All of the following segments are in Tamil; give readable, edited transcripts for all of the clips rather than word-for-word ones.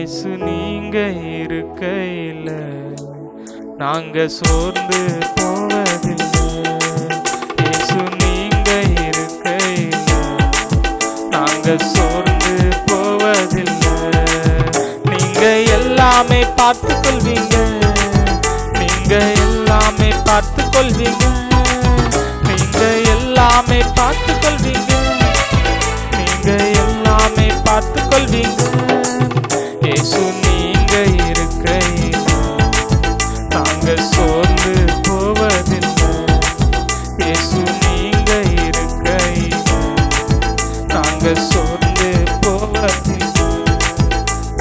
இயேசு நீங்க இருக்கையில நாங்க சோர்ந்து போவதில்லை. இயேசு நீங்க இருக்கையில நாங்க சோர்ந்து போவதில்லை. நீங்க எல்லாமே பார்த்து கொள்வீங்க, நீங்க எல்லாமே பார்த்து கொள்வீங்க, நீங்க எல்லாமே பார்த்து கொள்வீங்க, நீங்க எல்லாமே பார்த்து கொள்வீங்க. இயேசு நீங்க இருக்கையில நாங்க சோர்ந்து போவதில்லை. இயேசு நீங்க இருக்கையில நாங்க சோர்ந்து போவதில்லை.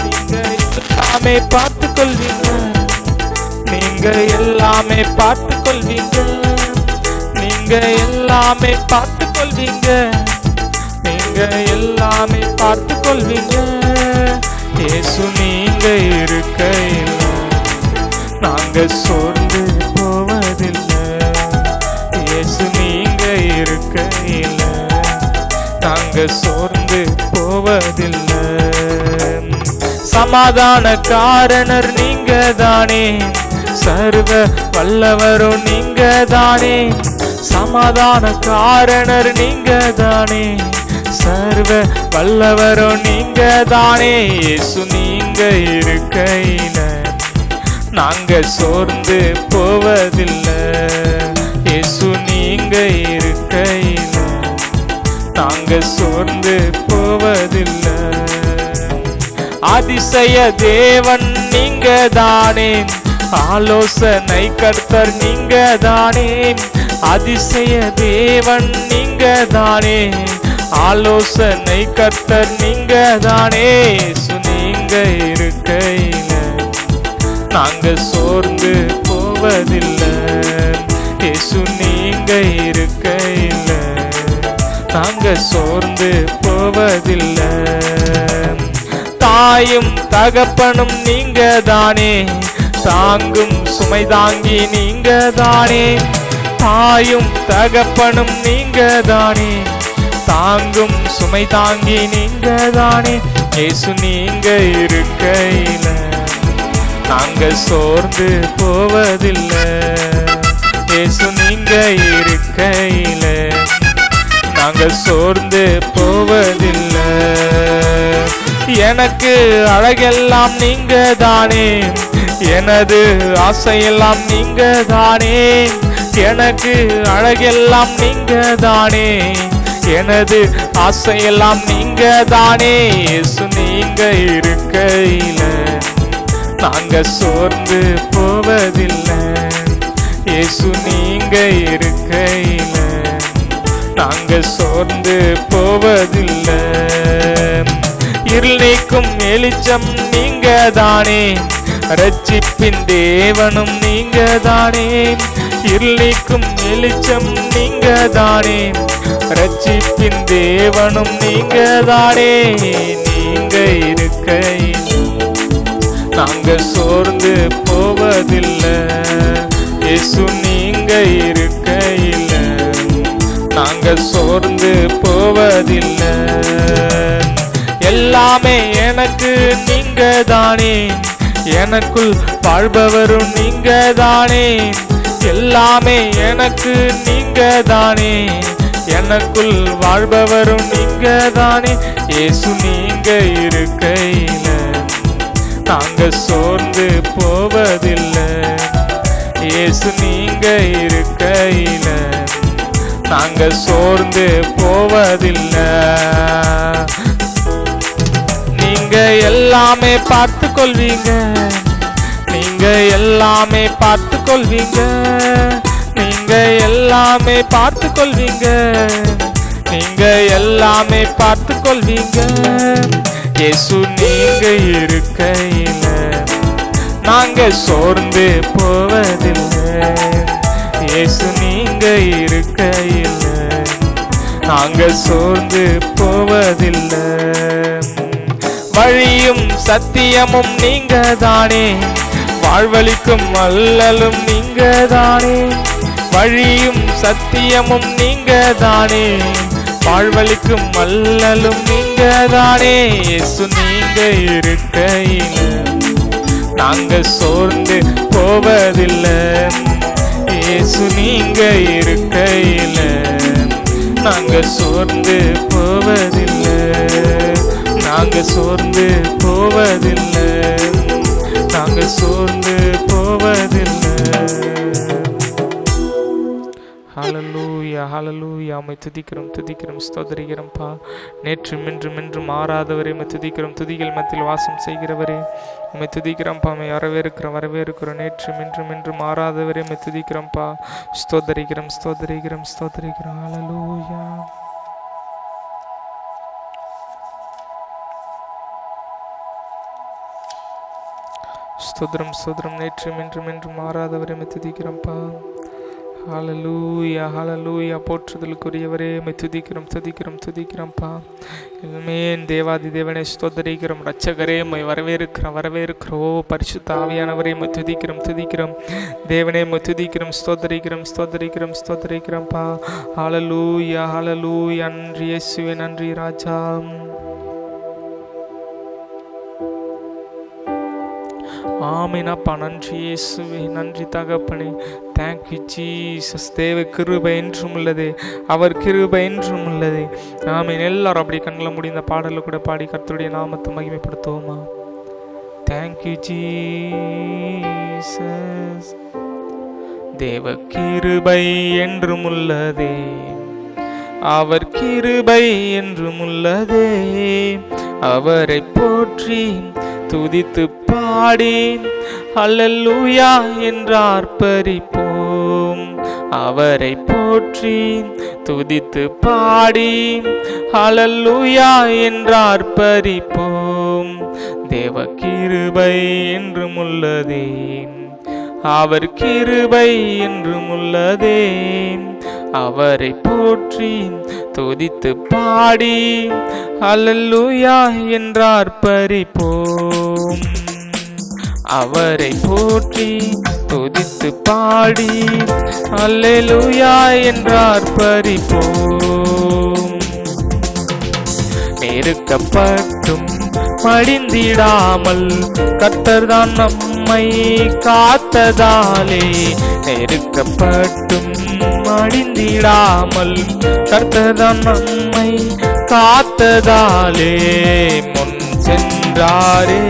நீங்க எல்லாமே பார்த்து கொள்வீங்க, நீங்க எல்லாமே பார்த்து கொள்வீங்க, நீங்க எல்லாமே பார்த்து கொள்வீங்க, நீங்க எல்லாமே பார்த்து கொள்வீங்க. இயேசு நீங்க இருக்கையில நாங்க சோர்ந்து போவதில்லை. இயேசு நீங்க இருக்கையில நாங்க சோர்ந்து போவதில்லை. சமாதான காரணர் நீங்க தானே, சர்வ வல்லவரும் நீங்க தானே. சமாதான காரணர் நீங்க தானே, சர்வ வல்லவரும் நீங்க தானே. இயேசு நீங்க இருக்கையில நாங்க சோர்ந்து போவதில்லை. இயேசு நீங்க இருக்கையில நாங்க சோர்ந்து போவதில்லை. அதிசய தேவன் நீங்க தானே, ஆலோசனை கர்த்தர் நீங்க தானே. அதிசய தேவன் நீங்க தானே, ஆலோசனை கர்த்தர் நீங்க தானே. இயேசு நீங்க இருக்கையில நாங்க சோர்ந்து போவதில்லை. இயேசு நீங்க இருக்கையில நாங்க சோர்ந்து போவதில்லை. தாயும் தகப்பனும் நீங்க தானே, தாங்கும் சுமை தாங்கி நீங்க தானே. தாயும் தகப்பனும் நீங்க தானே, தாங்கும் சுமை தாங்கி நீங்க தானே. இயேசு நீங்க இருக்கையில நாங்க சோர்ந்து போவதில்லை. இயேசு நீங்க இருக்கையில நாங்க சோர்ந்து போவதில்லை. எனக்கு அழகெல்லாம் நீங்க தானே, எனது ஆசையெல்லாம் நீங்க தானே. எனக்கு அழகெல்லாம் நீங்க தானே, எனது ஆசையெல்லாம் நீங்க தானே. இயேசு நீங்க இருக்கையில நாங்க சோர்ந்து போவதில்லை. இயேசு நீங்க இருக்கையில நாங்க சோர்ந்து போவதில்லை. இருள் நீக்கும் வெளிச்சம் நீங்க தானே, ரட்சிப்பின் தேவனும் நீங்க தானே. இருள் நீக்கும் வெளிச்சம் நீங்க தானே, ரட்சிப்பின் தேவனும் நீங்க தானே. நீங்க இருக்கையில நாங்க சோர்ந்து போவதில்லை. இயேசு நீங்க இருக்கையில நாங்க சோர்ந்து போவதில்லை. எல்லாமே எனக்கு நீங்க தானே, எனக்குள் வாழ்பவரும் நீங்க தானே. எல்லாமே எனக்கு நீங்க தானே, எனக்குள் வாழ்பவரும் நீங்க தானே. இயேசு நீங்க இருக்கையில நாங்க சோர்ந்து போவதில்லை. இயேசு நீங்க இருக்கையில நாங்க சோர்ந்து போவதில்லை. நீங்க எல்லாமே பார்த்து கொள்வீங்க, நீங்க எல்லாமே பார்த்து கொள்வீங்க, நீங்க எல்லாமே பார்த்து கொள்வீங்க, நீங்க எல்லாமே பார்த்து கொள்வீங்க. இயேசு நீங்க இருக்கையில நாங்க சோர்ந்து போவதில்லை. இயேசு நீங்க இருக்கையில நாங்க சோர்ந்து போவதில்லை. வழியும் சத்தியமும் நீங்க தானே, வாழ்வளிக்கும் அல்லலும் நீங்க தானே. வழியும் சத்தியமும் நீங்க தானே, வாழ்வழிக்கும் வல்லலும் நீங்க தானே. இயேசு நீங்க இருக்கையில நாங்க சோர்ந்து போவதில்லை. இயேசு நீங்க இருக்கையில நாங்க சோர்ந்து போவதில்லை. நாங்க சோர்ந்து போவதில்லை. நாங்க சோர்ந்து போவதில்லை. ஹல்லேலூயா ஹல்லேலூயா. உம்மை துதிக்கிறோம் துதிக்கிறோம் ஸ்தோத்திரிக்கிறோம்ப்பா. நேற்றும் இன்றும் என்றும் மாறாதவரே உம்மை துதிக்கிறோம். துதிகள் மத்தியில் வாசம் செய்கிறவரே உம்மை துதிக்கிறோம்ப்பா. உம்மை வரவேற்கிறோம். நேற்றும் இன்றும் என்றும் மாறாதவரே உம்மை துதிக்கிறோம்ப்பா. ஸ்தோத்திரிக்கிறோம் ஸ்தோத்திரிக்கிறோம் ஸ்தோத்திரிக்கிறோம். ஹல்லேலூயா. ஸ்தோத்திரம் ஸ்தோத்திரம். நேற்றும் இன்றும் என்றும் மாறாதவரே உம்மை துதிக்கிறோம்ப்பா. ஹல்லேலூயா ஹல்லேலூயா. போற்றுதலுக்குரியவரே உம்மை துதிக்கிறோம் துதிக்கிறோம் துதிக்கிறோம்ப்பா. இனிமேல் தேவாதி தேவனை ஸ்தோத்திரிக்கிறோம். ரட்சகரே உம்மை வரவேற்கிறோம். ஓ பரிசுத்த ஆவியானவரே உம்மை துதிக்கிறோம் துதிக்கிறோம். தேவனே உம்மை துதிக்கிறோம் ஸ்தோத்திரிக்கிறோம்ப்பா. ஹல்லேலூயா ஹல்லேலூயா. நன்றி இயேசுவே, நன்றி ராஜா. ஆமீனப்பா. நன்றி இயேசுவே, நன்றி தகப்பனே. Thank you Jesus. தேவ கிருபை என்றும் உள்ளதே, அவர் கிருபை என்றும் உள்ளதே. ஆமீன். எல்லாரும் அப்படி கண்ணில் முடிந்த பாடலில் கூட பாடி கர்த்தருடைய நாமத்தை மகிமைப்படுத்துவோமா? Thank you Jesus. தேவ கிருபை என்றும் உள்ளதே, அவர் கிருபை என்றும் உள்ளதே. அவரை போற்றி துதித்து பாடி ஹல்லேலூயா என்று ஆர்ப்பரிப்போம். அவரை போற்றி துதித்து பாடி ஹல்லேலூயா என்று ஆர்ப்பரிப்போம். தேவ கிருபை என்றும் உள்ளதே, அவர் கிருபை என்றும் உள்ளதே. அவரை போற்றி துதித்து பாடி ஹல்லேலூயா என்று ஆர்ப்பரிப்போம். அவரை போற்றி துதித்து பாடி ஹல்லேலூயா என்று ஆர்ப்பரிப்போம். நெருக்கப்பட்டும் மடிந்திடாமல் கர்த்தர்தான் நம்மை காத்ததாலே. நெருக்கப்பட்டும் மடிந்திடாமல் கர்த்தர்தான் நம்மை காத்ததாலே. முன் சென்றாரே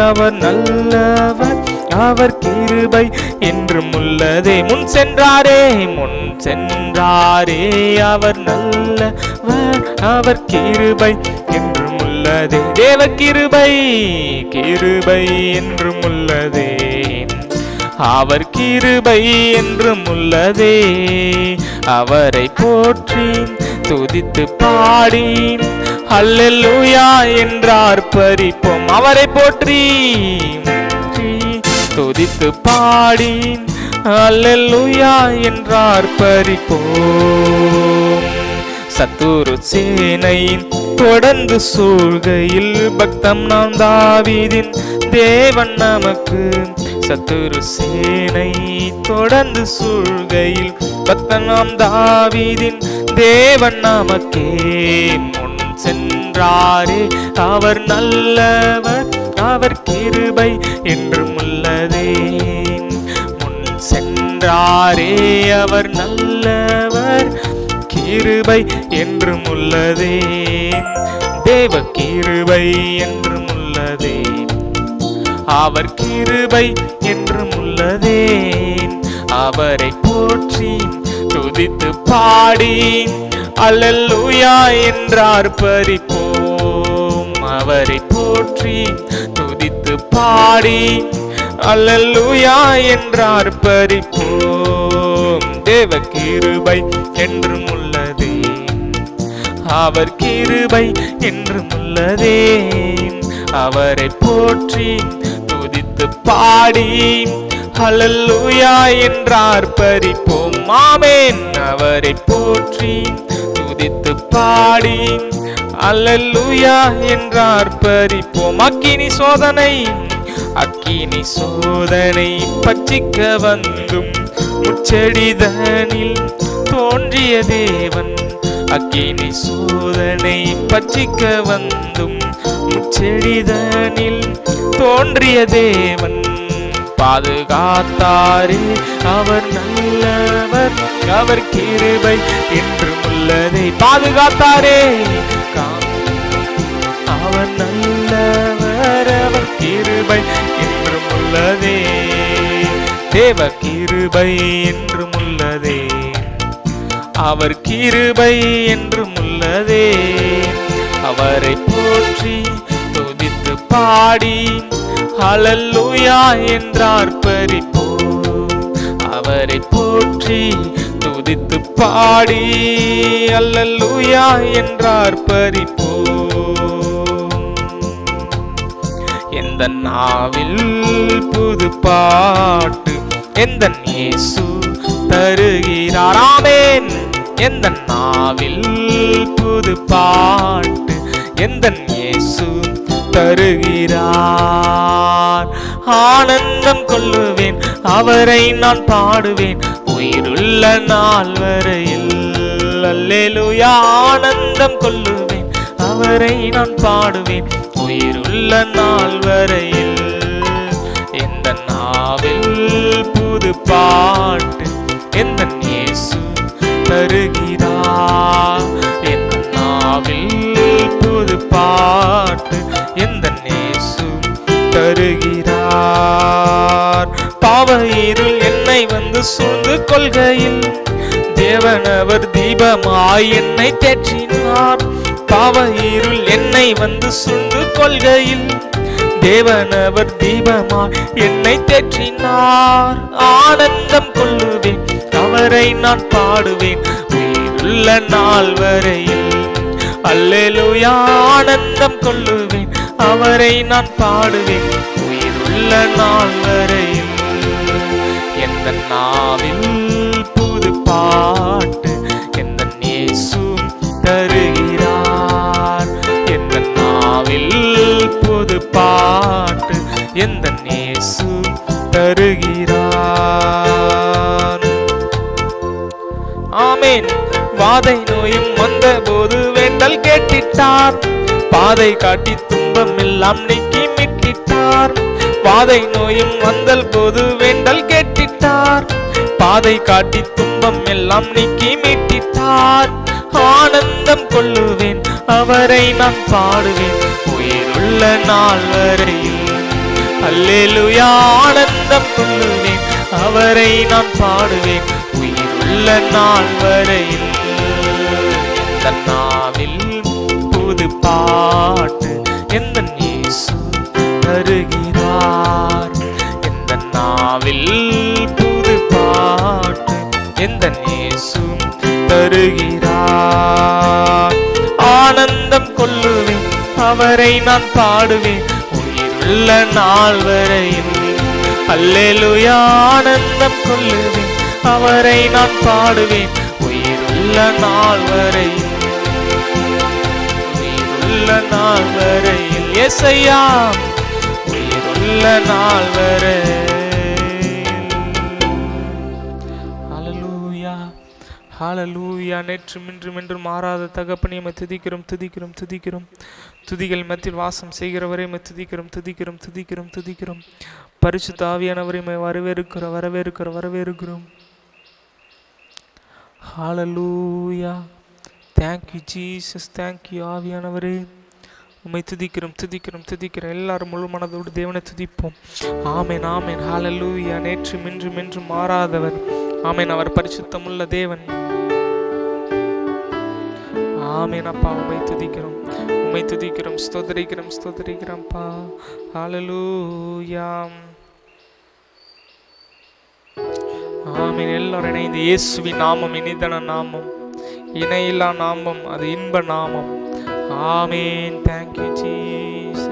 அவர் நல்லவர், அவர் கிருபை என்றும் உள்ளதே. முன் சென்றாரே அவர் நல்லவர், அவர் கிருபை என்றும் உள்ளதே. தேவ கிருபை என்றும் உள்ளதே, அவர் கிருபை என்றும் உள்ளதே. அவரை போற்றி துதித்து பாடி ஹல்லேலூயா என்று ஆர்ப்பரிப்போம். அவரை போற்றி துதித்து பாடி ஹல்லேலூயா என்று ஆர்ப்பரிப்போம். சத்துரு சேனை தொடர்ந்து சூழ்கையில் பக்தம் நாம் தாவீதின் தேவன் நமக்கு. சத்துரு சேனை தொடர்ந்து சூழ்கையில் பக்தம் நாம் தாவீதின் தேவன் நமக்கே. முன் சென்றாரே அவர் நல்லவர், அவர் கிருபை என்றும் உள்ளதே. முன் சென்றாரே அவர் நல்லவர், கிருபை என்றும் உள்ளதே. தேவ கிருபை என்றும் உள்ளதே, அவர் கிருபை என்றும் உள்ளதே. அவரை போற்றி துதித்து பாடி ஹல்லேலூயா என்று ஆர்ப்பரிப்போம். அவரை போற்றி துதித்து பாடி ஹல்லேலூயா என்று ஆர்ப்பரிப்போம். தேவ கிருபை என்றும் உள்ளதே, அவர் கிருபை என்றும் உள்ளதே. அவரை போற்றி துதித்து பாடி ஹல்லேலூயா என்று ஆர்ப்பரிப்போம். ஆமென். அவரை போற்றி துதித்து பாடி ஹல்லேலூயா என்று ஆர்ப்பரிப்போம். அக்கினி சோதனை பட்சிக்க வந்தும் முச்செடிதனில் தோன்றிய தேவன் அக்கினி சோதனை பட்சிக்க வந்தும் முச்செடிதனில் தோன்றிய தேவன் பாதுகாத்தாரே. அவர் நல்லவர், அவர் கிருபை என்றும் உள்ளதே. பாதுகாத்தாரே, அவர் நல்லவர், அவர் கிருபை என்றும் உள்ளதே. தேவ கிருபை என்றும் உள்ளதே, அவர் கிருபை என்றும் உள்ளதே. அவரை போற்றி துதித்து பாடி ஹல்லேலூயா என்றார் பரிபோம். அவரை போற்றி துதித்து பாடி ஹல்லேலூயா என்றார் பரிபோம். எந்த நாவில் புது பாட்டு எந்த இயேசு தருகிறார். ஆமென். எந்த நாவில் புது பாட்டு எந்த இயேசு தருகிறார். ஆனந்தம் கொள்ளுவேன், அவரை நான் பாடுவேன் உயிருள்ள நாள் வரையில். அல்லேலூயா. ஆனந்தம் கொள்ளுவேன், அவரை நான் பாடுவேன் உயிருள்ள நாள் வரையில். எந்த நாவில் புது பாட்டு எந்த இயேசு தருகிறார். எந்த நாவில் புது பாட்டு எந்த இயேசு தருகிறார். பாவ இருள் என்னை வந்து சூழ்ந்து கொள்கையில் தேவனவர் தீபமாய் என்னை தேற்றினார். பாவ இருள் என்னை வந்து சூழ்ந்து கொள்கையில் தேவனவர் தீபமாய் என்னை தேற்றினார். ஆனந்தம் கொள்ளுவேன், அவரை நான் பாடுவேன் உயிருள்ள நாள் வரையில். அல்லேலூயா. ஆனந்தம் கொள்ளுவேன், அவரை நான் பாடுவேன் உயிருள்ள நாள் வரையில். எந்த நாவில் புது பாட்டு எந்த இயேசு தருகிறார். எந்த நாவில் புது பாட்டு எந்த இயேசு தருகிறார். ஆமென். வாதை நோயும் வந்த போது வேண்டல் கேட்டிட்டார். பாதை காட்டி துன்பம் எல்லாம் நீக்கி மீட்டிட்டார். வாதை நோயும் வந்தல் போது வேண்டல் கேட்டிட்டார். பாதை காட்டி துன்பம் எல்லாம் நீக்கி மீட்டிட்டார். ஆனந்தம் கொள்ளுவேன், அவரை நான் பாடுவேன் உயிருள்ள நாள் வரையில். அல்லேலூயா. ஆனந்தம் கொள்ளுவேன், அவரை நான் பாடுவேன் உயிருள்ள நாள் வரையில். எந்த நாவில் புது பாட்டு எந்த இயேசு தருகிறார். எந்த நாவில் புது பாட்டு எந்த இயேசு தருகிறார். ஆனந்தம் கொள்ளுவேன், அவரை நான் பாடுவேன் உயிருள்ள நாள் வரையில். அல்லேலூயா. ஆனந்தம் கொள்ளுவேன், அவரை நான் பாடுவேன் உயிருள்ள நாள் வரையில். உயிருள்ள நாள் வரையில். இயேசையா. உயிருள்ள நாள் வரையில். ஹல்லேலூயா. ஹல்லேலூயா. நேற்றும் இன்றும் என்றும் மாறாத தகப்பனே உம்மை துதிக்கிறோம் துதிக்கிறோம் துதிக்கிறோம். துதிகள் மத்தியில் வாசம் செய்கிறவரை உம்மை துதிக்கிறோம் துதிக்கிறோம் துதிக்கிறோம் துதிக்கிறோம். பரிசுத்த ஆவியானவரை உம்மை வரவேற்கிறோம் வரவேற்கிறோம் வரவேற்கிறோம். ஹல்லேலூயா. Thank you Jesus. Thank you ஆவியானவரே. உம்மை துதிக்கிறோம் துதிக்கிறோம் துதிக்கிறோம். எல்லாரும் முழு மனதோடு தேவனை துதிப்போம். ஆமென் ஆமென். ஹல்லேலூயா. நேற்றும் இன்றும் என்றும் மாறாதவர். ஆமென். அவர் பரிசுத்தமுள்ள தேவன். ஆமென் அப்பா. உம்மை துதிக்கிறோம் உம்மை துதிக்கிறோம் ஸ்தோத்திரிக்கிறோம் ஸ்தோத்திரிக்கிறோம்ப்பா. ஹல்லேலூயா. ஆமென். எல்லாரும் இணைந்து இயேசுவின் நாமம் இனிதான நாமம், இணையில்லா நாமம், அது இன்ப நாமம். ஆமென். Thank you Jesus.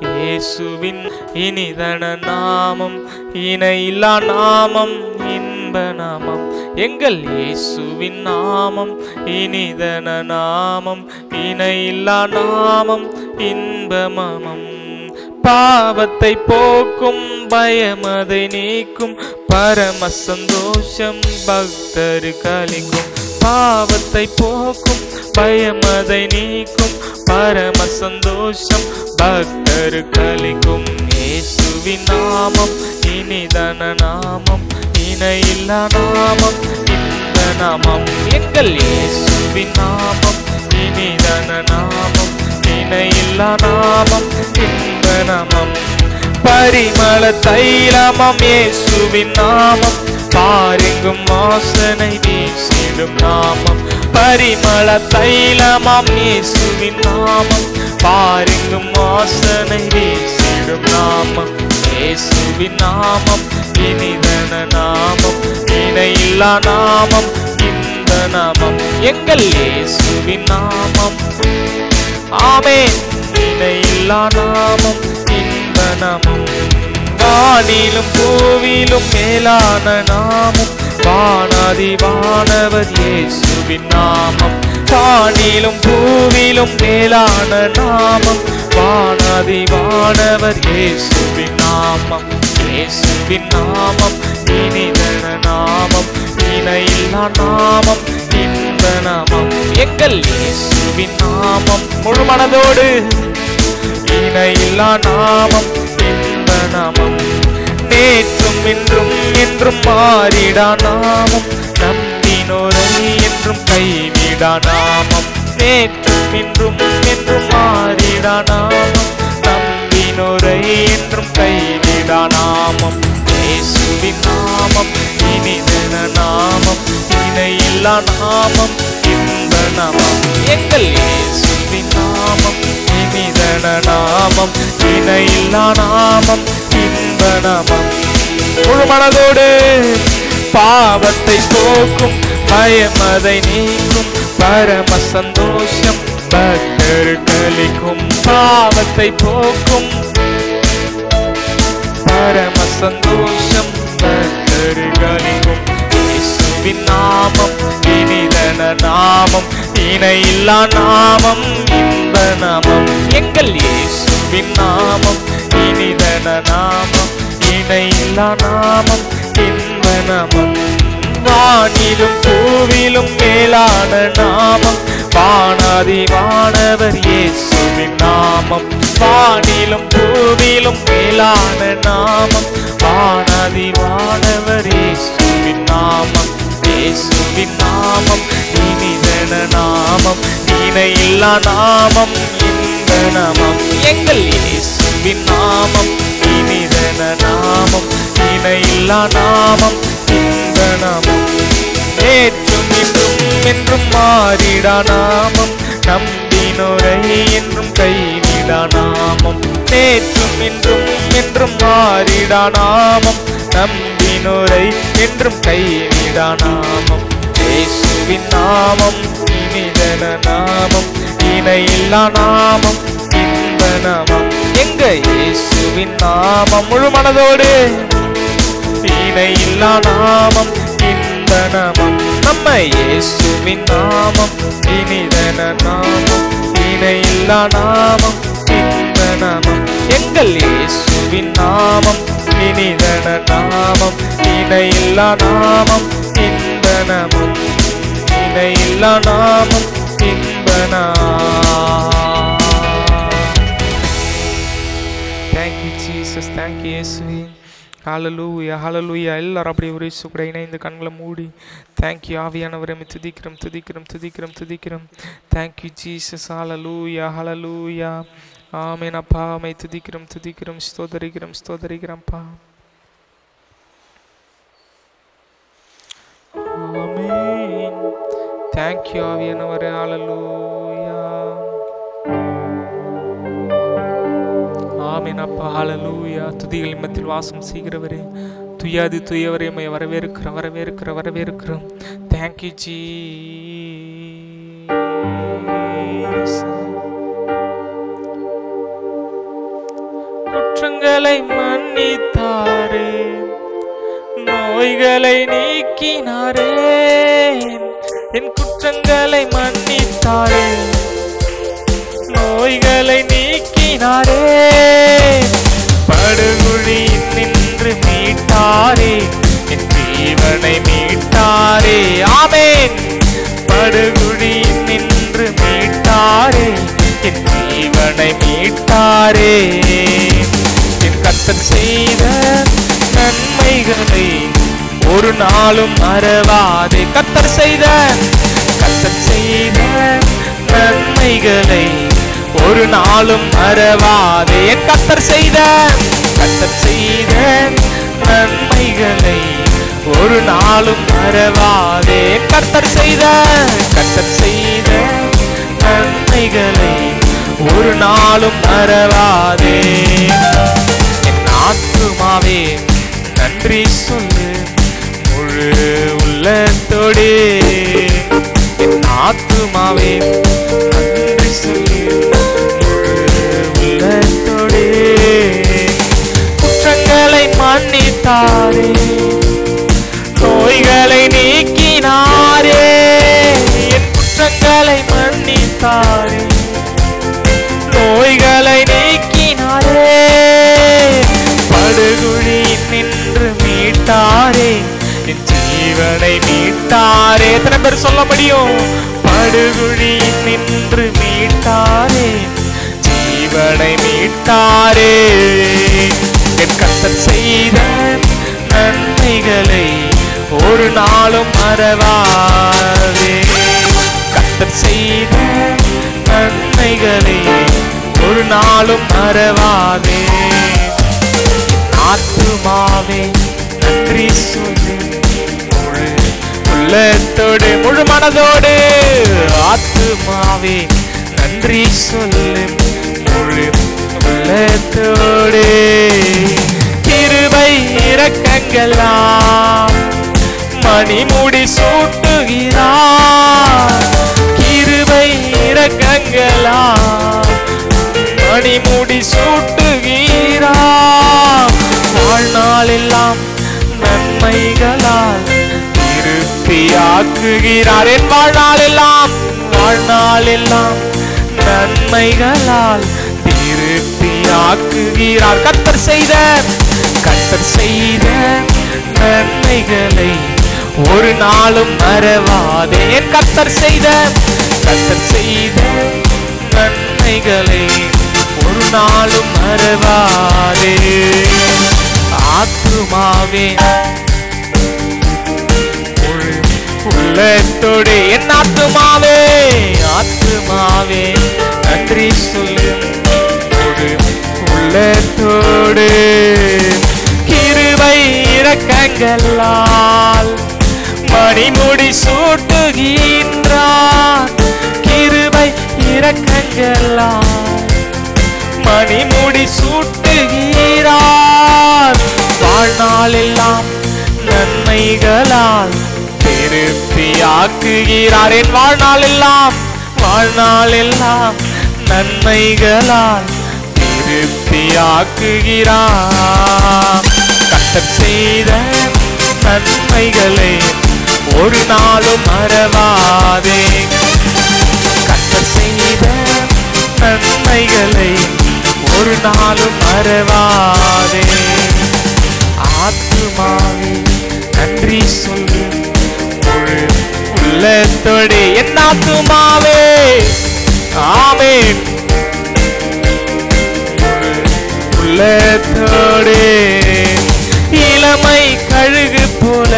இயேசுவின் இனிதான நாமம், இணையில்லா நாமம், இன்ப நாமம். எங்கள் இயேசுவின் நாமம் இனிதான நாமம், இணையில்லா நாமம், இன்ப நாமம். பாவத்தை போக்கும் பயமதை நீக்கும் பரம சந்தோஷம் பக்தருக்கு அளிக்கும். பாவத்தை போக்கும் பயமதை நீக்கும் பரம சந்தோஷம் பக்தருக்கு அளிக்கும். இயேசுவின் நாமம் இனிதான நாமம், இணையில்லா நாமம் இந்த நாமம். எங்கள் இயேசுவின் நாமம் இனிதான நாமம், இணையில்லா நாமம் இந்த நாமம். பரிமள தைலமம் இயேசுவின் நாமம், பாருங்கும் வாசனை வீசிடும் நாமம். பரிமள தைலமம் இயேசுவின் நாமம், பாருங்கும் வாசனை வீசிடும் நாமம். இயேசுவின் நாமம் இனிதான நாமம், இணையில்லா நாமம் இந்த நாமம். எங்கள் இயேசுவின் நாமம். ஆமென். இணையில்லா நாமம் இந்த நாமம். வானிலும் பூவிலும் மேலான நாமம், வானாதி வானவர் இயேசுவின் நாமம். வானிலும் பூவிலும் மேலான நாமம், வானாதி வானவர் இயேசுவின் நாமம். இயேசுவின் நாமம் இனிதான நாமம், இணையில்லா நாமம் இந்த நாமம். எங்கள் இயேசுவின் நாமம். முழு மனதோடு இணையில்லா நாமம் இந்த நாமம். நேற்றும் இன்றும் என்றும் மாறிடா நாமம், நம்பினோரை என்றும் கைவிடா நாமம். நேற்றும் இன்றும் என்றும் மாறிடா நாமம், நம்பினோரை என்றும் கைவிடா நாமம். இயேசுவின் நாமம் இனிதான நாமம், இணையில்லா நாமம் இந்த நாமம். எங்கள் இயேசுவின் நாமம் இனிதான நாமம், இணையில்லா நாமம் இந்த நாமம். முழு மனதோடு பாவத்தை போக்கும் பயமதை நீக்கும் பரம சந்தோஷம் பக்தருக்கு அளிக்கும். பாவத்தை போக்கும் பரம சந்தோஷம் பக்தருக்கு அளிக்கும். இயேசுவின் நாமம் இனிதான நாமம், இணையில்லா நாமம் இந்த நாமம். எங்கள் இயேசுவின் நாமம் இனிதான நாமம், இணையில்லா நாமம் இந்த நாமம். வானிலும் பூவிலும் மேலான நாமம், வானாதி வானவர் இயேசுவின் நாமம். வானிலும் பூவிலும் மேலான நாமம், வானாதி வானவர் இயேசுவின் நாமம். இயேசுவின் நாமம் இனிதான நாமம், இணையில்லா நாமம் இந்த நாமம். எங்கள் இயேசுவின் நாமம் இனிதான நாமம், இணையில்லா நாமம் இந்த நாமம். நேற்றும் இன்றும் என்றும் மாறிடா நாமம், நம்பினோரை என்றும் கைவிடா நாமம். நேற்றும் இன்றும் என்றும் மாறிடா நாமம், நம்பினோரை என்றும் கைவிடா நாமம். இயேசுவின் நாமம் இனிதான நாமம், இணையில்லா நாமம் இந்த நாமம். எங்க இயேசுவின் நாமம். முழு மனதோடு இணையில்லா நாமம் இந்த நாமம். நம்ம இயேசுவின் நாமம் இனிதான நாமம், இணையில்லா நாமம் இந்த நாமம். எங்கள் இயேசுவின் நாமம் இனிதான நாமம், இணையில்லா நாமம் இந்த நாமம், இணையில்லா நாமம் இந்த நாமம். Thank you Jesus, thank you இயேசுவே. ஹalleluya ஹalleluya. எல்லாரும் அப்படியே ஒரு இயேசு கூட இணைந்து கண்களை மூடி thank you ஆவியானவரே, துதிக்கிறோம் துதிக்கிறோம் துதிக்கிறோம் துதிக்கிறோம். thank you Jesus, ஹalleluya ஹalleluya. ஆமென் அப்பா, மை துதிக்கிறோம் துதிக்கிறோம் ஸ்தோத்திரிக்கிறோம் ஸ்தோத்திரிக்கிறோம்ப்பா. ஆமென். thank you ஆவியானவரே, ஹalleluya. ஆமென் அப்பா, ஹalleluya. துதிகளின் மத்தியில் வாசம் செய்கிறவரே, துயாதி துயவரே, மை வரவேற்கிறோம் வரவேற்கிறோம் வரவேற்கிறோம். thank you Jesus. குற்றங்களை மன்னித்தாரே, நோய்களை நீக்கினாரே. என் குற்றங்களை மன்னித்தாரே, நோய்களை நீக்கினாரே, படுகுழியில் நின்று மீட்டாரே, என் ஜீவனை மீட்டாரே. ஆமென். படுகுழியில் நின்று மீட்டாரே, என் ஜீவனை மீட்டாரே. என் கர்த்தர் செய்த நன்மைகளை ஒரு நாளும் மறவாதே. கர்த்தர் செய்த நன்மைகளை ஒரு நாளும் மறவாதே. என் கர்த்தர் செய்த நன்மைகளை ஒரு நாளும் மறவாதே. கர்த்தர் செய்த நன்மைகளை ஒரு நாளும் மறவாதே. என் ஆத்துமாவே நன்றி சொல்லு முழு உள்ளத்தோடே. என் ஆத்துமாவே நன்றி சொல்லு முழு உள்ளத்தோடே. குற்றங்களை மன்னித்தாரே, நோய்களை நீக்கினாரே. என் குற்றங்களை மன்னித்தாரே, நோய்களை நீக்கினாரே. படுகுழியில் நின்று மீட்டாரே, என் ஜீவனை மீட்டாரே. எத்தனை பேர் சொல்ல முடியும்? படுகுழியில் நின்று மீட்டாரே, ஜீவனை மீட்டாரே. என் கர்த்தர் செய்த நன்மைகளை ஒரு நாளும் மறவாதே. கர்த்தர் செய்த நன்மைகளை ஒரு நாளும் மறவாதே. ஆத்துமாவே நன்றி சொல்லு முழு உள்ளத்தோடு, முழு மனதோடு. ஆத்துமாவே நன்றி சொல்லு முழு உள்ளத்தோடு. கிருபை இரக்கங்களாம் மணிமுடி சூட்டுகிறார். கிருபை இரக்கங்களாம் மணிமுடி சூட்டுகிறார். வாழ்நாளெல்லாம் நன்மைகளால் திருப்தியாக்குகிறார். என் வாழ்நாளெல்லாம் நன்மைகளால் திருப்தியாக்குகிறார். கர்த்தர் செய்த நன்மைகளை ஒரு நாளும் மறவாதே. என் கர்த்தர் செய்த நன்மைகளை ஒரு நாளும் மறவாதே. ஆத்துமாவே உள்ளத்தோடு, என் ஆத்துமாவே நன்றி சொல்லு ஒரு உள்ளத்தோடு. கிருபை இரக்கங்களால் மணிமுடி சூட்டுகின்றார். கிருபை இரக்கங்களால் மணிமுடி சூட்டுகிறார். வாழ்நாளெல்லாம் நன்மைகளால் திருப்தியாக்குகிறார். என் வாழ்நாளெல்லாம் நன்மைகளால் திருப்தியாக்குகிறார். கர்த்தர் செய்த நன்மைகளை ஒரு நாளும் மறவாதே. கர்த்தர் செய்த நன்மைகளை ஒரு நாளும் மறவாதே. ஆத்துமாவே நன்றி சொல்லு முழு உள்ளத்தோடு. என் ஆத்துமாவே ஆமென் முழு உள்ளத்தோடு. இளமை கழுகு போல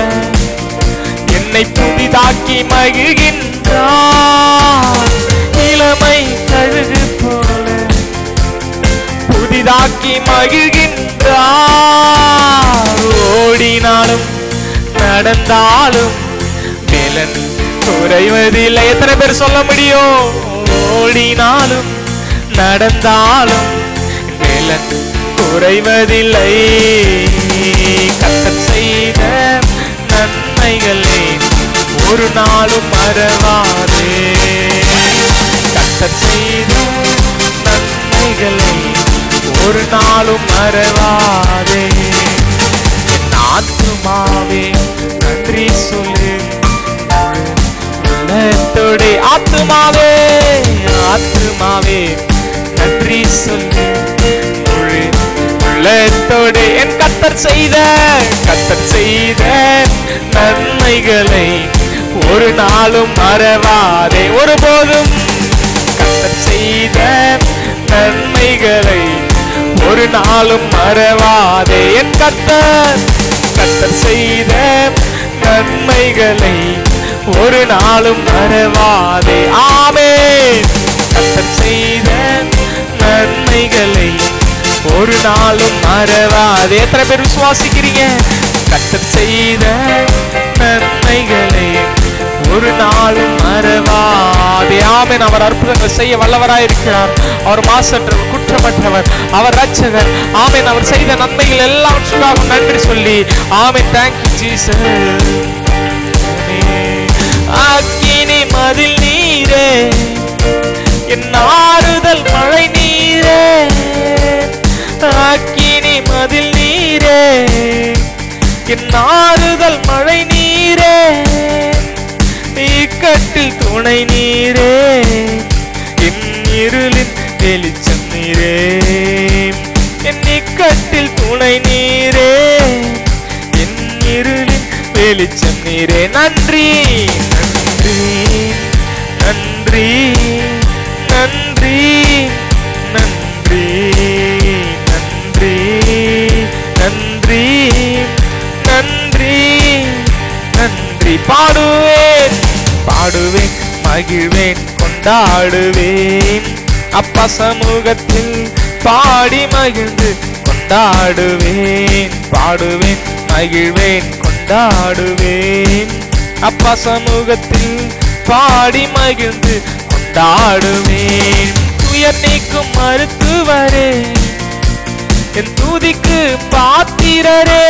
என்னை புதிதாக்கி மகிழ்கின்றார். இளமை கழுகு போல புதிதாக்கி மகிழ்கின்றார். ஓடினாலும் நடந்தாலும் பலன் குறைவதில்லை. எத்தனை பேர் சொல்ல முடியும்? ஓடினாலும் நடந்தாலும் பலன் குறைவதில்லை. கர்த்தர் செய்த நன்மைகளை ஒரு நாளும் மறவாதே. கர்த்தர் செய்த நன்மைகளை ஒரு நாளும் மறவாதே. என் ஆத்துமாவே நன்றி சொல்லு உள்ளத்தோடு. ஆத்துமாவே நன்றி சொல்லி முழு உள்ளத்தோடு என் கர்த்தர் செய்த நன்மைகளை ஒரு நாளும் மறவாதே. ஒருபோதும் கர்த்தர் செய்த நன்மைகளை ஒரு நாளும் மறவாதே. என் கர்த்தர் செய்த நன்மைகளை ஒரு நாளும் மறவாதே. ஆமென். கர்த்தர் செய்த நன்மைகளை ஒரு நாளும் மறவாதே. எத்தனை பேர் விசுவாசிக்கிறீங்க? கர்த்தர் செய்த நன்மைகளை ஒரு நாளும் மறவாதே. ஆமென். அவர் அற்புதங்கள் செய்ய வல்லவராயிருக்கிறார். அவர் மாசற்றவர், குற்றமற்றவர், அவர் ரட்சகர். ஆமென். அவர் செய்த நன்மைகள் எல்லாவற்றுக்காக நன்றி சொல்லி ஆமென். Thank you Jesus. அக்கினி மதில் நீரே, என் ஆறுதல் மழை நீரே. அக்கினி மதில் நீரே, என் ஆறுதல் மழை நீரே. இக்கட்டில் துணை நீரே, என் இருளின் வெளிச்சம் நீரே. என் இக்கட்டில் துணை நீரே, என் இருளின் வெளிச்சம் நீரே. நன்றி நன்றி நன்றி நன்றி நன்றி நன்றி நன்றி நன்றி. பாடுவேன் பாடுவேன் மகிழ்வேன் கொண்டாடுவேன். அப்பா சமூகத்தில் பாடி மகிழ்ந்து கொண்டாடுவேன். பாடுவேன் மகிழ்வேன் கொண்டாடுவேன். அப்பா சமூகத்தில் பாடி மகிழ்ந்து கொண்டாடுவேன். துயர் நீக்கும் மருத்துவரே, என் துதிக்கு பாத்திரரே.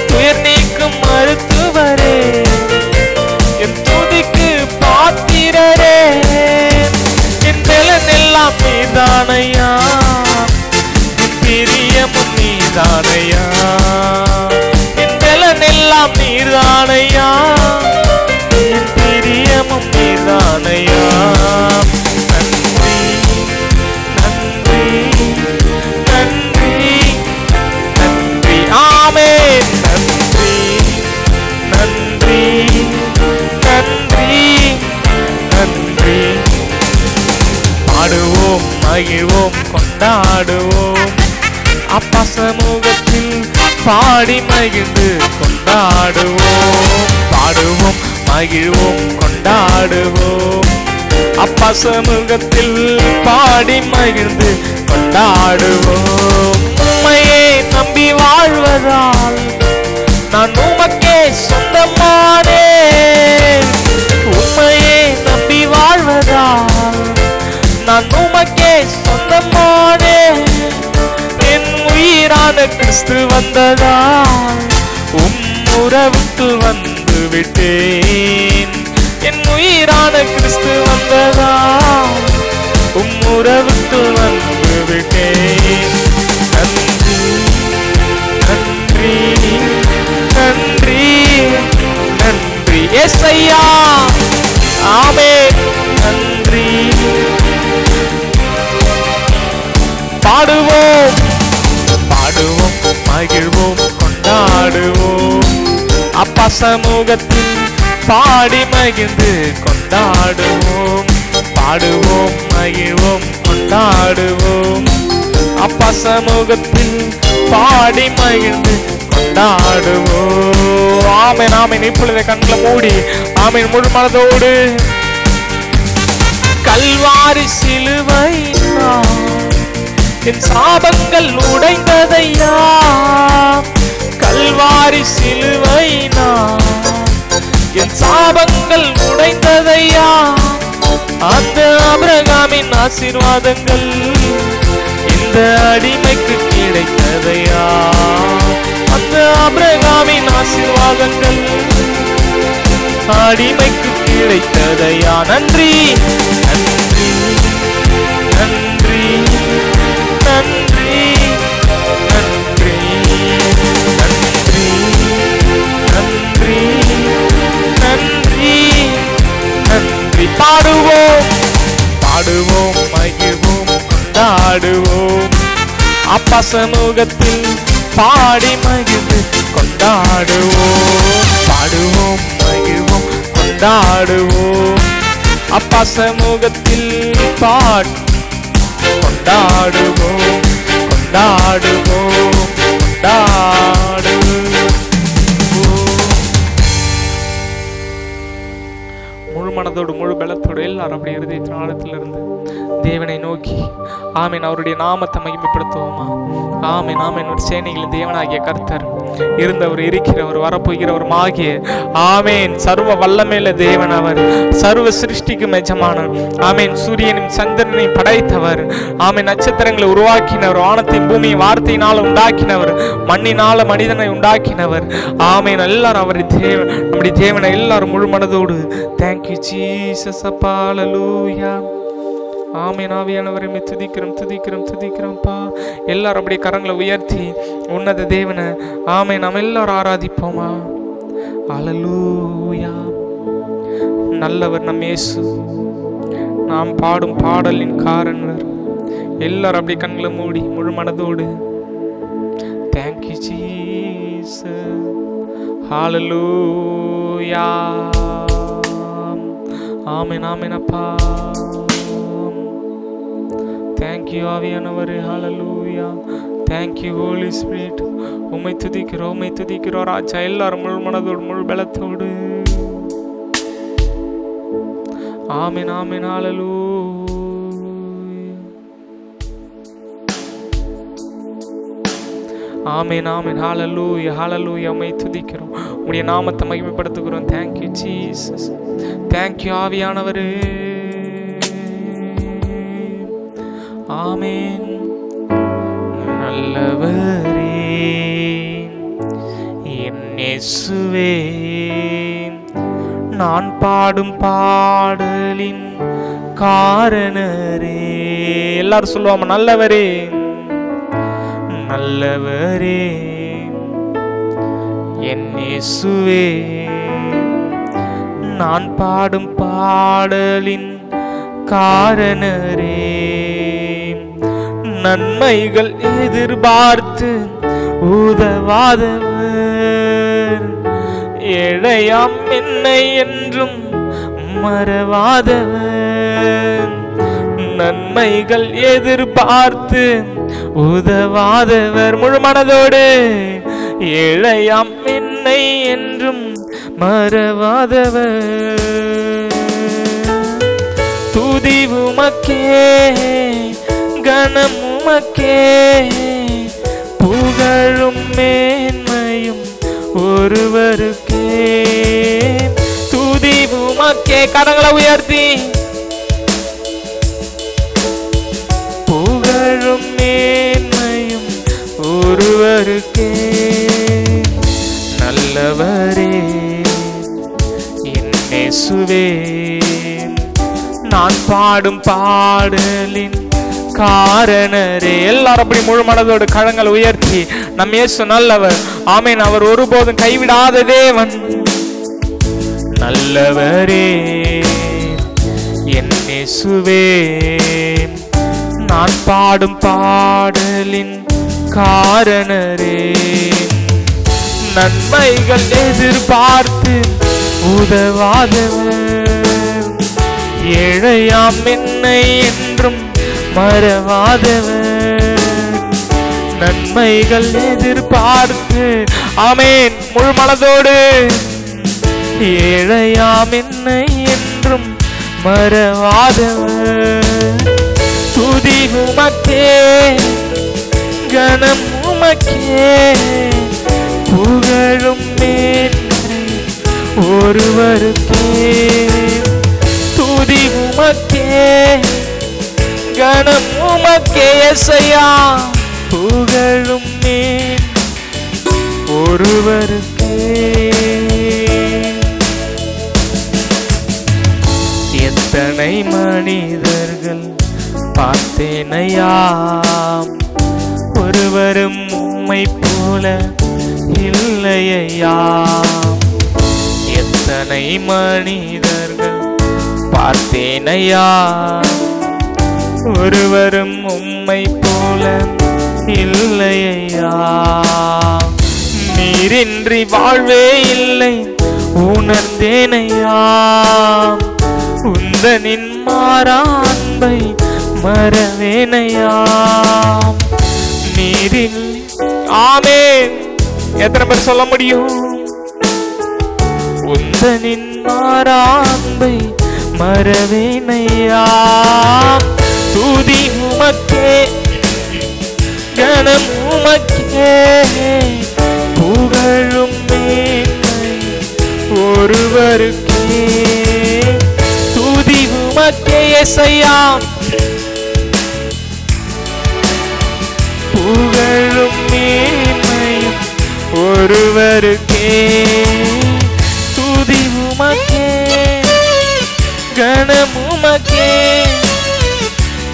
துயர் நீக்கும் மருத்துவரே, என் துதிக்கு பாத்திரரே. என் பலன் எல்லாம் நீதானையா, என் பிரியமும் நீதானையா. என் பலன் எல்லாம் நீதானையா, என் பிரியமும் நீதானையா. நன்றி நன்றி நன்றி நன்றி. ஆமென். நன்றி நன்றி நன்றி நன்றி. பாடுவோம் மகிழ்வோம் கொண்டாடுவோம். அப்பா சமூகத்தில் பாடி மகிழ்ந்து கொண்டாடுவோம். பாடுவோம் மகிழ்வோம் கொண்டாடுவோம். அப்பா சமூகத்தில் பாடி மகிழ்ந்து கொண்டாடுவோம். உம்மையே நம்பி வாழ்வதால் நான் உமக்கே சொந்தமானேன். உம்மையே நம்பி வாழ்வதால் நான் உமக்கே சொந்தமானேன். என் உயிரான கிறிஸ்து வந்ததால் உறவுக்கு வந்து விட்டேன். என் உயிரான கிறிஸ்து வந்ததால் உறவுக்கு வந்து விட்டேன். நன்றி நன்றி நன்றி நன்றி ஏசையா. ஆமென். நன்றி. பாடுவோம் பாடுவோம் மகிழ்வோம் கொண்டாடுவோம். அப்பா சமூகத்தில் பாடி மகிழ்ந்து கொண்டாடுவோம். பாடுவோம் மகிழ்வோம் கொண்டாடுவோம். அப்பா சமூகத்தில் பாடி மகிழ்ந்து கொண்டாடுவோம். ஆமென் ஆமென். இப்பொழுது கண்களை மூடி ஆமென் முழு மனதோடு. கல்வாரி சிலுவையினால் என் சாபங்கள் உடைந்ததையா. கல்வாரி சிலுவையினால் என் சாபங்கள் உடைந்ததையா. அந்த ஆபிரகாமின் ஆசீர்வாதங்கள் இந்த அடிமைக்கு கிடைத்ததையா. அந்த ஆபிரகாமின் ஆசீர்வாதங்கள் அடிமைக்கு கிடைத்ததையா. நன்றி நன்றி நன்றி நன்றி நன்றி நன்றி நன்றி நன்றி நன்றி. பாடுவோம் பாடுவோம் மகிழ்வோம் கொண்டாடுவோம். அப்பா சமூகத்தில் பாடி மகிழ்ந்து கொண்டாடுவோம். பாடுவோம், மகிழ்வோம், கொண்டாடுவோம். அப்பா சமூகத்தில் பாடி கொண்டாடுவோம், கொண்டாடுவோம், கொண்டாடுவோம். முழு மனதோடு முழு பலத்தோடு எல்லாரும் அப்படி இருதயத்தின் ஆழத்திலிருந்து தேவனை நோக்கி ஆமீன் அவருடைய நாமத்தை மகிமைப்படுத்துவோமா? ஆமீன் ஆமீன். ஒரு சேனைகளின் தேவனாகிய கர்த்தர் இருந்தவர், இருக்கிறவர், வரப்போகிறவர் ஆகிய ஆமீன் சர்வ வல்லமையுள்ள தேவன் அவர். சர்வ சிருஷ்டிக்கும் எஜமானர். ஆமீன். சூரியனும் சந்திரனையும் படைத்தவர். ஆமீன். நட்சத்திரங்களை உருவாக்கினவர். வானத்தையும் பூமியை வார்த்தையினால் உண்டாக்கினவர். மண்ணினால மனிதனை உண்டாக்கினவர். ஆமீன். எல்லாரும் அவருடைய தேவன், நம்முடைய தேவனை எல்லாரும் முழு மனதோடு தேங்க்யூ ஜீசஸ் அப்பா. ஹல்லேலூயா. ஆமீன். ஆவியானவரை துதிக்கிறோம், துதிக்கிறோம், துதிக்கிறோம்ப்பா. எல்லாரும் அப்படியே கரங்களை உயர்த்தி உன்னத தேவனை ஆமீன் நாம் எல்லாரும் ஆராதிப்போமா? ஹல்லேலூயா. நல்லவர் நம் இயேசு, நாம் பாடும் பாடலின் காரணர். எல்லாரும் அப்படியே கண்களை மூடி முழு மனதோடு தேங்க்யூ ஜீசஸ். ஹல்லேலூயா. ஆமீன் ஆமீன் அப்பா. Thank you ஆவியானவரே. ஹல்லேலூயா. Thank you Holy Spirit. உம்மை துதிக்கிறோம், உம்மை துதிக்கிறோம் ராஜா. எல்லாரும் முழு மனதோடு முழு பலத்தோடு ஆமீன் ஆமீன். ஹல்லேலூயா. ஆமீன் ஆமீன். ஹல்லேலூயா ஹல்லேலூயா. உம்மை துதிக்கிறோம், உம்முடைய நாமத்தை மகிமைப்படுத்துகிறோம். Thank you Jesus. Thank you ஆவியானவரே. ஆமீன். நல்லவரே என் இயேசுவே, நான் பாடும் பாடலின் காரணரே. எல்லாரும் சொல்லுவாங்க நல்லவரே, நல்லவரே என் இயேசுவே, நான் பாடும் பாடலின் காரணரே. நன்மைகள் எதிர்பார்த்து உதவாதவர், ஏழையாம் என்னை என்றும் மறவாதவர். நன்மைகள் எதிர்பார்த்து உதவாதவர், முழு மனதோடு ஏழையாம் என்னை என்றும் மறவாதவர். துதி உமக்கே, கணம் உமக்கே, புகழும் மேன்மையும் ஒருவருக்கே. துதி உமக்கே, கரங்களை உயர்த்தி புகழும் மேன்மையும் ஒருவருக்கே. நல்லவரே என் இயேசுவே, நான் பாடும் பாடலின் காரணரே. எல்லாரும் அப்படி முழு மனதோடு கரங்களை உயர்த்தி நம் இயேசு நல்லவர். ஆமீன். அவர் ஒருபோதும் கைவிடாத தேவன். நல்லவரே என் இயேசுவே, நான் பாடும் பாடலின் காரணரே. நன்மைகள் எதிர்பார்த்து உதவாதவர், ஏழையாம் என்னை என்றும் மறவாதவர். நன்மைகள் எதிர்பார்த்து ஆமேன் முழு மனதோடு ஏழையாம் என்னை என்றும் மறவாதவர். துதி உமக்கே, கணம் உமக்கே, புகழும் மேன்மை ஒருவருக்கே. துதி உமக்கே, கணம் உமக்கே இயேசையா, புகழும் மேன்மை ஒருவருக்கே. எத்தனை மனிதர்கள் பார்த்தேனையாம், ஒருவரும் உம்மை போல இல்லையா. எத்தனை மனிதர்கள் பார்த்தேனையா, ஒருவரும் உம்மை போல இல்லையா. நீரின்றி வாழ்வே இல்லை உணர்ந்தேனையா. உந்தனின் மாறா அன்பை மறவேனையா. நீரில் ஆமென். எத்தனை பேர் சொல்ல முடியும்? உந்தனின் மாறா அன்பை மறவேனையா. துதி உமக்கே, கணம் உமக்கே, புகழும் மேன்மை ஒருவருக்கே. துதி உமக்கே யெகோவா, புகழும் மேன்மையும் ஒருவருக்கே. துதி உமக்கே, கணம் உமக்கே,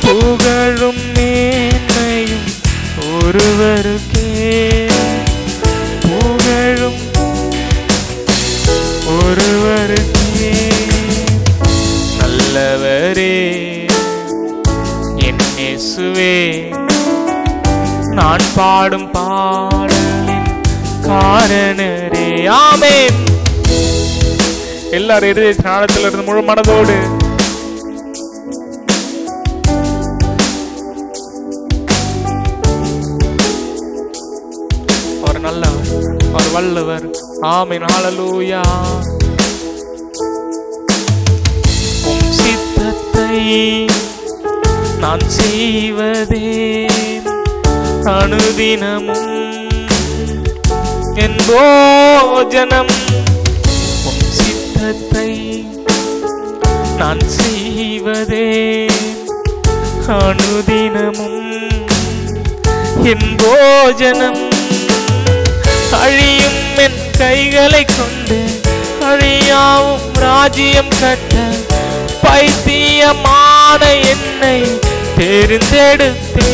புகழும் மேன்மையும் ஒருவருக்கே. புகழும் ஒருவருக்கே. நல்லவரே என் இயேசுவே, நான் பாடும் பாடலின் காரணரே. ஆமென். எல்லாரும் இருதய ஞானத்திலிருந்து முழு மனதோடு அவர் நல்லவர், அவர் வல்லவர். ஆமென். ஹல்லேலூயா. உம் சித்தத்தை நான் செய்வதே அனுதினமும் என் போஜனம். உம் சித்தத்தை நான் செய்வதே அனுதினமும் என் போஜனம். அழியும் என் கைகளை கொண்டு அழியாவும் ராஜ்யம் கட்ட பைத்தியமான என்னை தேர்ந்தெடுத்தே.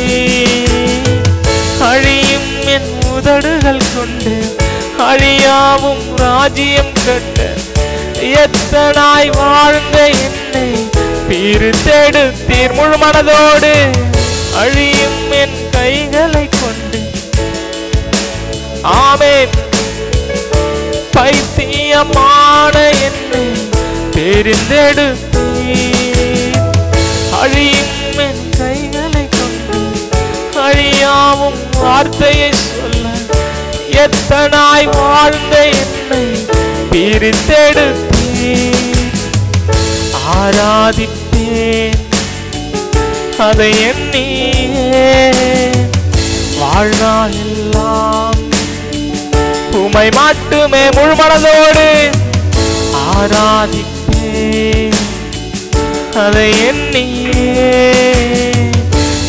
அழியும் என் உதடுகள் கொண்டு அழியாவும் ராஜ்யம் கட்ட எத்தனாய் வாழ்ந்த என்னை பிரித்தெடுத்தீர். முழு மனதோடு அழியும் என் கைகளை கொண்டு ஆமென் பைத்தியமான என்னை தெரிந்தெடுத்தீர். அழியும் என் கைகளை கொண்டு அழியாவும் வார்த்தையை சொல்ல எத்தனாய் வாழ்ந்த என்னை பிரித்தெடுத்தீர். ஆராதிப்பேன் அதை எண்ணியே வாழ்நாள் எல்லாம் உம்மை மட்டுமே முழு மனதோடு ஆராதிப்பேன் அதை எண்ணியே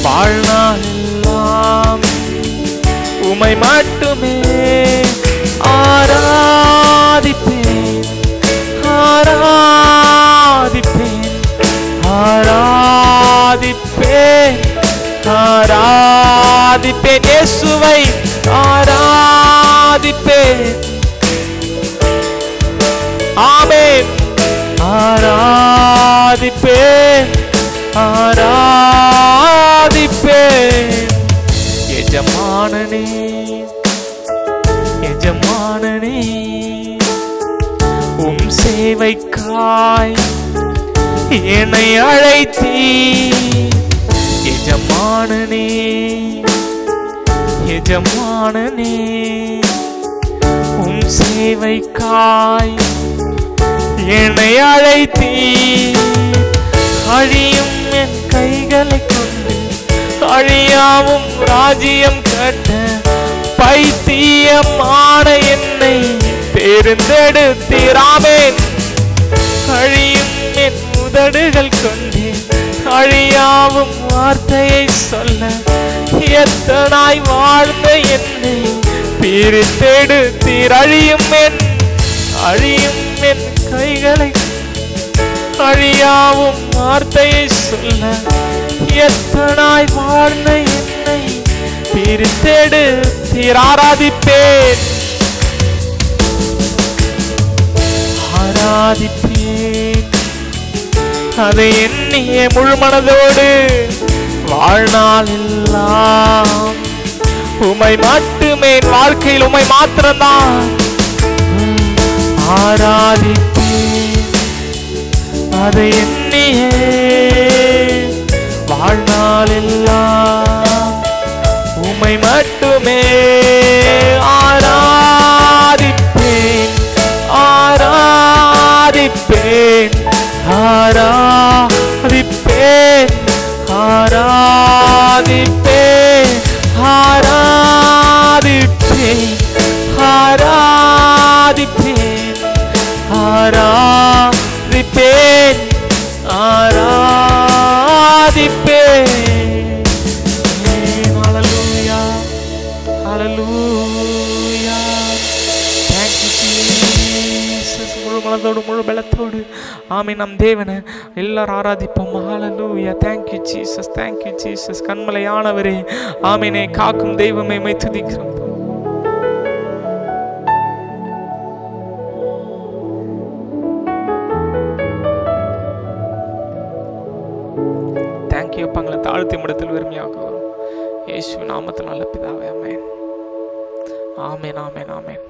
வாழ்நாள் எல்லாம் உம்மை மட்டுமே ஆராதிப்பேன் ஆராதிப்பேன் ஆராதிப்பேன் ஆராதிப்பேன் இயேசுவை ஆராதிப்பேன். ஆமென். ஆராதிப்பேன் ஆராதிப்பேன். எஜமானனே எஜமானனே உம் சேவைக்காய் என்னை அழைத்தீர். எஜமானனே எஜமானனே உம் சேவைக்காய் என்னை அழைத்தீர். அழியும் என் கைகளை கொண்டு அழியாவும் ராஜ்யம் கட்ட பைத்தியமான என்னை தேர்ந்தெடுத்தீர். ஆமென். அழியும் என் உதடுகள் கொண்டு அழியாவும் வார்த்தையை சொல்ல எத்தனாய் வாழ்ந்த என்னை பிரித்தெடுத்தீர். அழியும் என் கைகளை அழியாவும் வார்த்தையை சொல்ல எத்தனாய் வாழ்ந்த என்னை பிரித்தெடுத்தீர். ஆராதிப்பேன் ஆராதிப்பேன் அதை எண்ணிய முழு மனதோடு வாழ்நாள் எல்லாம் உம்மை மட்டுமே, வாழ்க்கையில் உம்மை மாத்திரம்தான் ஆராதிப்பேன். அதை எண்ணியே வாழ்நாள் எல்லாம் உம்மை மட்டுமே ஆராதிப்பேன், ஆராதிப்பேன், ஆராதிப்பேன், ஆராதிப்பேன், ஆராதிப்பேன், ஆராதிப்பேன், ஆராதிப்பேன், ஆராதிப்பேன். ஹalleluya, ஹalleluya. Thank you Jesus. முழு மனதோடு முழு பலத்தோடு ஆமென். நம் தேவனை எல்லாரும் ஆராதிப்போம். ஹalleluya. Thank you Jesus, thank you Jesus. கண்மலையானவரே, ஆமெனே, காக்கும் தெய்வமே, உம்மை துதிக்கிறோம். தேங்க்யூ அப்பா, எங்களை தாழ்த்தி இடத்தில் வெறுமையாக வரும். இயேசு நாமத்தில் நல்ல பிதாவே, ஆமென், ஆமென், ஆமென், ஆமென்.